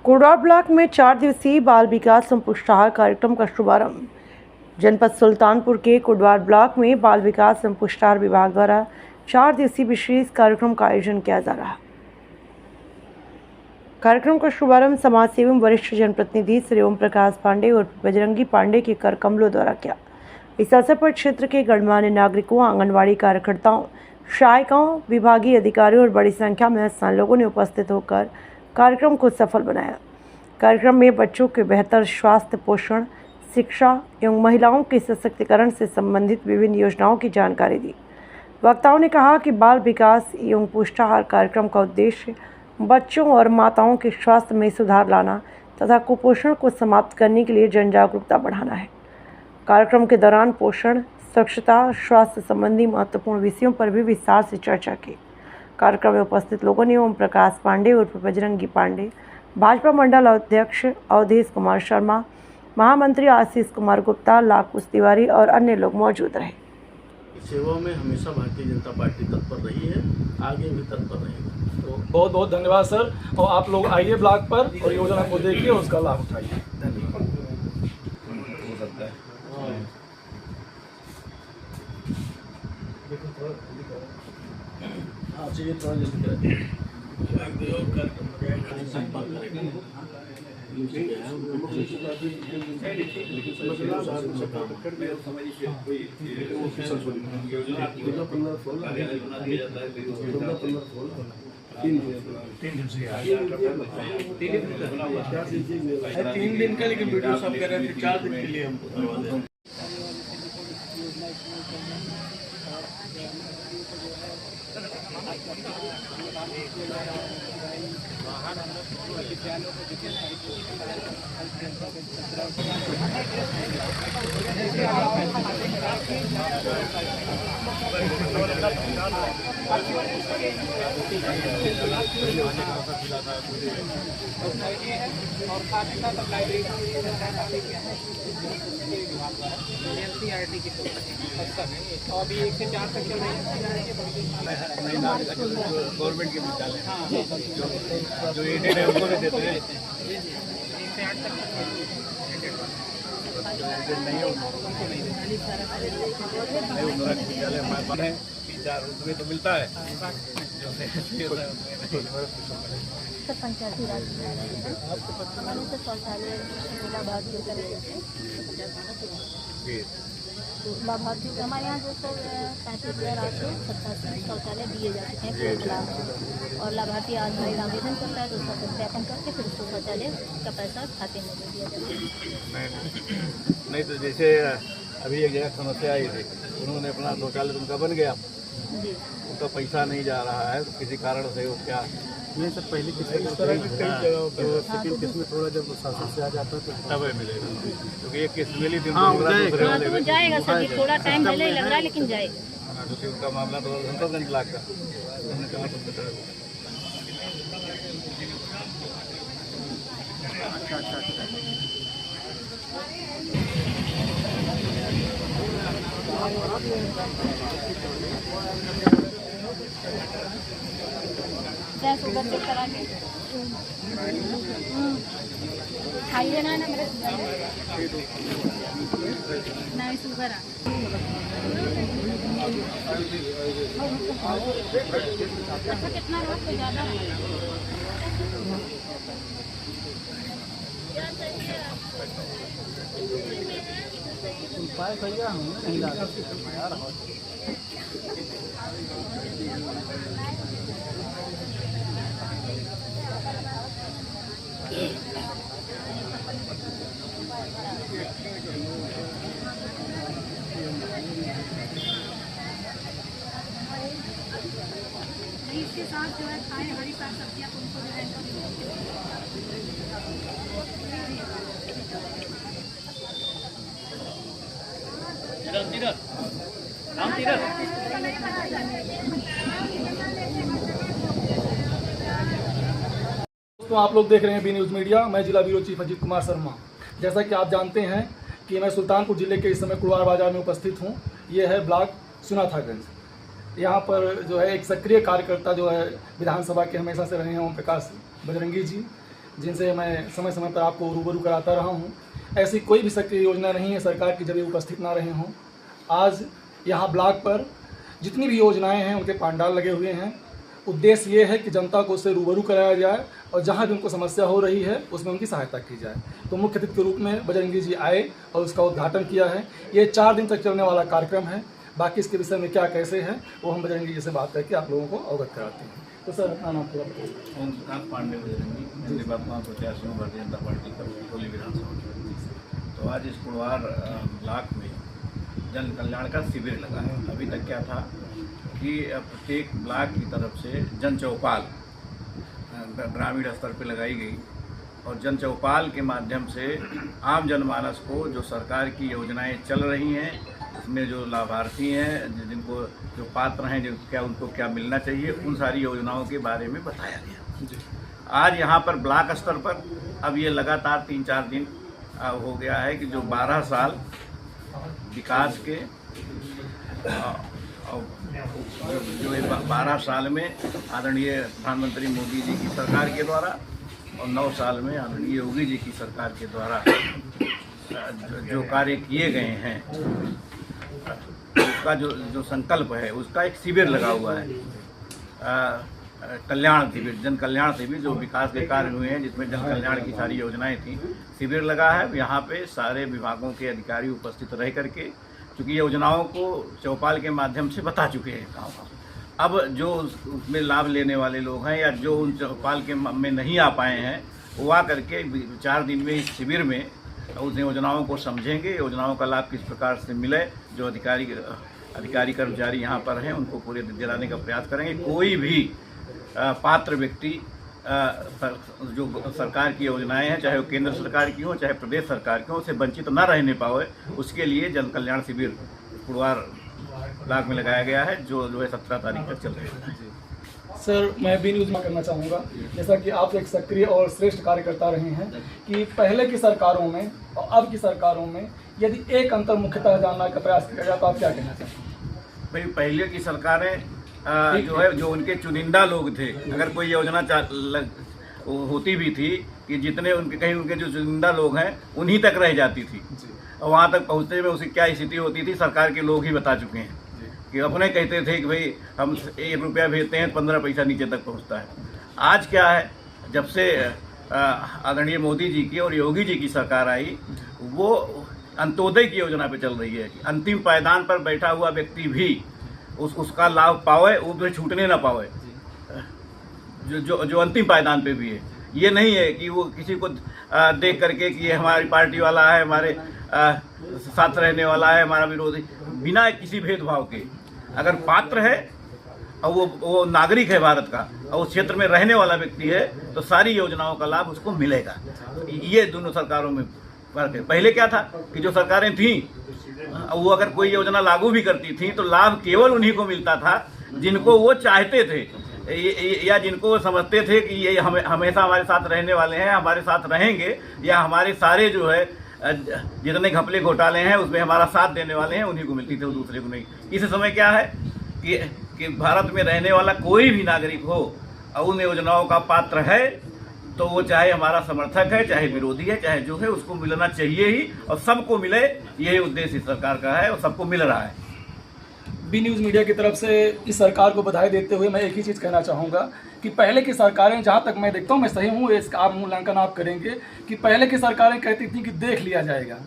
Kudwa block में 4 दिवसीय बाल विकास संपुष्टाहार कार्यक्रम का शुभारंभ। जनपद सुल्तानपुर के कुड़वा ब्लॉक में बाल विकास संपुष्टाहार विभाग द्वारा 4 दिवसीय विशेष कार्यक्रम का आयोजन किया जा रहा है। कार्यक्रम का शुभारंभ समाज सेवी वरिष्ठ जनप्रतिनिधि श्री ओम प्रकाश पांडे और बजरंगी पांडे के कर कमलों द्वारा किया। इस अवसर पर क्षेत्र के गणमान्य नागरिकों, आंगनवाड़ी कार्यकर्ताओं, सहायिकाओं, विभागीय अधिकारियों और बड़ी संख्या में स्थानीय लोगों ने उपस्थित होकर कार्यक्रम को सफल बनाया। कार्यक्रम में बच्चों के बेहतर स्वास्थ्य, पोषण, शिक्षा एवं महिलाओं के सशक्तिकरण से संबंधित विभिन्न योजनाओं की जानकारी दी। वक्ताओं ने कहा कि बाल विकास एवं पुष्टाहार कार्यक्रम का उद्देश्य बच्चों और माताओं के स्वास्थ्य में सुधार लाना तथा कुपोषण को समाप्त करने के लिए जन जागरूकता बढ़ाना है। कार्यक्रम के दौरान पोषण, स्वच्छता, स्वास्थ्य संबंधी महत्वपूर्ण विषयों पर भी विस्तार से चर्चा की। कार्यक्रम में उपस्थित लोगों ने ओम प्रकाश पांडे और बजरंगी पांडे, भाजपा मंडल अध्यक्ष अवधेश कुमार शर्मा, महामंत्री आशीष कुमार गुप्ता, लाकुश तिवारी और अन्य लोग मौजूद रहे। सेवा में हमेशा भारतीय जनता पार्टी तत्पर रही है, आगे भी तत्पर रहेगी। तो बहुत बहुत धन्यवाद सर। और आप लोग आइए ब्लॉक पर और योजना को देखिए और उसका लाभ उठाइए। धन्यवाद। हाँ चलिए थोड़ा जल्दी तीन दिन का, लेकिन वीडियो सब कह रहे थे 4 दिन के लिए हम अभी 1 से 4 तक चल रही है गवर्नमेंट के विद्यालय जो एडेड है उनको भी देते हैं। 1 से 8 तक नहीं विद्यालय हमारे पास है, 3-4 रुपये तो मिलता है। सर पंचायती राज शौचालय लाभार्थियों का तो लाभार्थियों हमारे यहाँ जो सर 35,887 शौचालय दिए जा चुके हैं और लाभार्थी ऑनलाइन आवेदन करता है तो उसका सत्यापन करके फिर उसको शौचालय का पैसा खाते में दे दिया जाता है। नहीं तो जैसे अभी एक जगह समस्या आई थी, उन्होंने अपना शौचालय उनका बन गया, उनका पैसा नहीं जा रहा है तो किसी कारण से वो क्या नहीं सर पहले किसी सेकंड किस में थोड़ा जब शासन से आ जाता है तो तब मिलेगा, क्योंकि एक किस मिली थी तो जाएगा सर, थोड़ा टाइम पहले लग रहा है लेकिन जाएगा, क्योंकि उनका मामला तो 10 लाख का उन्होंने कहा शुगर चेक करा के खाइए ना मेरे नहीं शुगर अच्छा कितना रोज तो ज़्यादा उपाय सही है नहीं लगा इसके साथ जो है खाएं हरी साग सब्जियाँ उनको जो है तो आप लोग देख रहे हैं बी न्यूज़ मीडिया। मैं जिला ब्यूरो चीफ अजीत कुमार शर्मा। जैसा कि आप जानते हैं कि मैं सुल्तानपुर जिले के इस समय कुड़वा बाजार में उपस्थित हूँ। ये है ब्लॉक सुनाथागंज। यहाँ पर जो है एक सक्रिय कार्यकर्ता जो है विधानसभा के हमेशा से रहे हैं ओम प्रकाश बजरंगी जी। जिनसे मैं समय समय पर आपको रूबरू कराता रहा हूँ। ऐसी कोई भी सक्रिय योजना नहीं है सरकार की जब ये उपस्थित ना रहे हों। आज यहाँ ब्लॉक पर जितनी भी योजनाएं हैं उनके पंडाल लगे हुए हैं। उद्देश्य ये है कि जनता को उससे रूबरू कराया जाए और जहाँ भी उनको समस्या हो रही है उसमें उनकी सहायता की जाए। तो मुख्य अतिथि के रूप में बजरंगी जी आए और उसका उद्घाटन किया है। ये 4 दिन तक चलने वाला कार्यक्रम है। बाकी इसके विषय में क्या कैसे है वो हम बजरंगी जी से बात करके आप लोगों को अवगत कराते हैं। तो सर अपना नाम पूरा बताइए। ओम प्रकाश पांडे बजरंगी, मैं निर्वाचन प्रत्याशी हूँ भारतीय जनता पार्टी का कोली विधानसभा। तो आज इस कुड़वार ब्लॉक में जन कल्याण का शिविर लगा है। अभी तक क्या था कि प्रत्येक ब्लॉक की तरफ से जन चौपाल ग्रामीण स्तर पर लगाई गई और जन चौपाल के माध्यम से आम जनमानस को जो सरकार की योजनाएं चल रही हैं उसमें जो लाभार्थी हैं जिनको जो पात्र हैं जो क्या उनको क्या मिलना चाहिए उन सारी योजनाओं के बारे में बताया गया। आज यहाँ पर ब्लॉक स्तर पर अब ये लगातार 3-4 दिन हो गया है कि जो 12 साल विकास के जो 12 साल में आदरणीय प्रधानमंत्री मोदी जी की सरकार के द्वारा और 9 साल में आदरणीय योगी जी की सरकार के द्वारा जो कार्य किए गए हैं उसका जो संकल्प है उसका एक शिविर लगा हुआ है। कल्याण शिविर, जन कल्याण शिविर, जो विकास के कार्य हुए हैं जिसमें जन कल्याण की सारी योजनाएं थी, शिविर लगा है। यहाँ पे सारे विभागों के अधिकारी उपस्थित रह करके चूँकि योजनाओं को चौपाल के माध्यम से बता चुके हैं गाँव। अब जो उसमें लाभ लेने वाले लोग हैं या जो उन चौपाल के में नहीं आ पाए हैं वो आ करके 4 दिन में इस शिविर में उन योजनाओं को समझेंगे, योजनाओं का लाभ किस प्रकार से मिले। जो अधिकारी कर्मचारी यहाँ पर हैं उनको पूरे दिलाने का प्रयास करेंगे। कोई भी पात्र व्यक्ति जो सरकार की योजनाएं हैं चाहे वो केंद्र सरकार की हो चाहे प्रदेश सरकार की हो उससे वंचित न रहने पाए, उसके लिए जन कल्याण शिविर कुड़वार ब्लॉक में लगाया गया है जो है 17 तारीख तक चल रहा है। सर मैं बी न्यूज़ में करना चाहूँगा, जैसा कि आप एक सक्रिय और श्रेष्ठ कार्यकर्ता रहे हैं, कि पहले की सरकारों में और अब की सरकारों में यदि एक अंतर मुख्यतः जानने का प्रयास किया जाए तो आप क्या कहना चाहेंगे? भाई पहले की सरकारें जो उनके चुनिंदा लोग थे, अगर कोई योजना होती भी थी कि जितने उनके जो चुनिंदा लोग हैं उन्हीं तक रह जाती थी और वहाँ तक पहुँचने में उसकी क्या स्थिति होती थी सरकार के लोग ही बता चुके हैं कि अपने कहते थे कि भाई हम 1 रुपया भेजते हैं 15 पैसा नीचे तक पहुँचता है। आज क्या है, जब से आदरणीय मोदी जी की और योगी जी की सरकार आई वो अंत्योदय की योजना पे चल रही है कि अंतिम पायदान पर बैठा हुआ व्यक्ति भी उसका लाभ पावे, उसमें छूटने ना पावे, जो अंतिम पायदान पे भी है। ये नहीं है कि वो किसी को देख करके कि ये हमारी पार्टी वाला है, हमारे साथ रहने वाला है, हमारा विरोधी, बिना किसी भेदभाव के अगर पात्र है और वो नागरिक है भारत का और उस क्षेत्र में रहने वाला व्यक्ति है तो सारी योजनाओं का लाभ उसको मिलेगा। ये दोनों सरकारों में फर्क है। पहले क्या था कि जो सरकारें थीं वो अगर कोई योजना लागू भी करती थी तो लाभ केवल उन्हीं को मिलता था जिनको वो चाहते थे या जिनको वो समझते थे कि ये हमेशा हमारे साथ रहने वाले हैं, हमारे साथ रहेंगे, या हमारे सारे जो है जितने घपले घोटाले हैं उसमें हमारा साथ देने वाले हैं, उन्हीं को मिलती थी, वो दूसरे को नहीं। इस समय क्या है कि भारत में रहने वाला कोई भी नागरिक हो और उन योजनाओं का पात्र है तो वो चाहे हमारा समर्थक है चाहे विरोधी है चाहे जो है उसको मिलना चाहिए ही और सबको मिले, यही उद्देश्य इस सरकार का है और सबको मिल रहा है। बी न्यूज़ मीडिया की तरफ से इस सरकार को बधाई देते हुए मैं एक ही चीज़ कहना चाहूँगा कि पहले की सरकारें, जहाँ तक मैं देखता हूँ, मैं सही हूँ, इसका आप मूल्यांकन आप करेंगे, कि पहले की सरकारें कहती थी कि देख लिया जाएगा,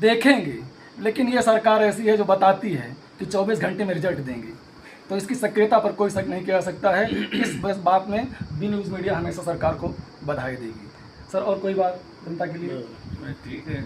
देखेंगे, लेकिन ये सरकार ऐसी है जो बताती है कि 24 घंटे में रिजल्ट देंगे। तो इसकी सक्रियता पर कोई शक नहीं किया सकता है। इस बात में बी न्यूज़ मीडिया हमेशा सरकार को बधाई देगी। सर और कोई बात जनता के लिए? ठीक है,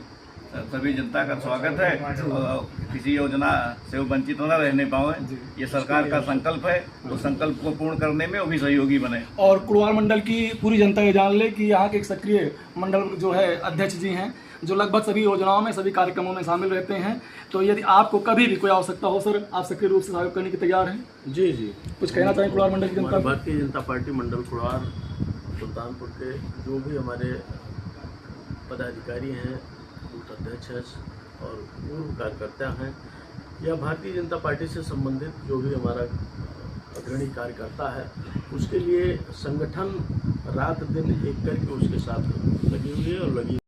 सभी जनता का स्वागत है और किसी योजना से वो वंचित न रहने पाए, ये सरकार का संकल्प है। तो संकल्प को पूर्ण करने में वो भी सहयोगी बने। और कुड़वार मंडल की पूरी जनता ये जान ले कि यहाँ के एक सक्रिय मंडल जो है अध्यक्ष जी हैं जो लगभग सभी योजनाओं में सभी कार्यक्रमों में शामिल रहते हैं। तो यदि आपको कभी भी कोई आवश्यकता हो सर, आप सक्रिय रूप से सहयोग करने के तैयार हैं? जी जी। कुछ कहना चाहें कुड़वार मंडल की जनता? भारतीय जनता पार्टी मंडल कुड़वार सुल्तानपुर के जो भी हमारे पदाधिकारी हैं, बूथ अध्यक्ष हैं और पूर्व कार्यकर्ता हैं या भारतीय जनता पार्टी से संबंधित जो भी हमारा अग्रणी कार्यकर्ता है, उसके लिए संगठन रात दिन एक करके उसके साथ लगी हुई है और लगी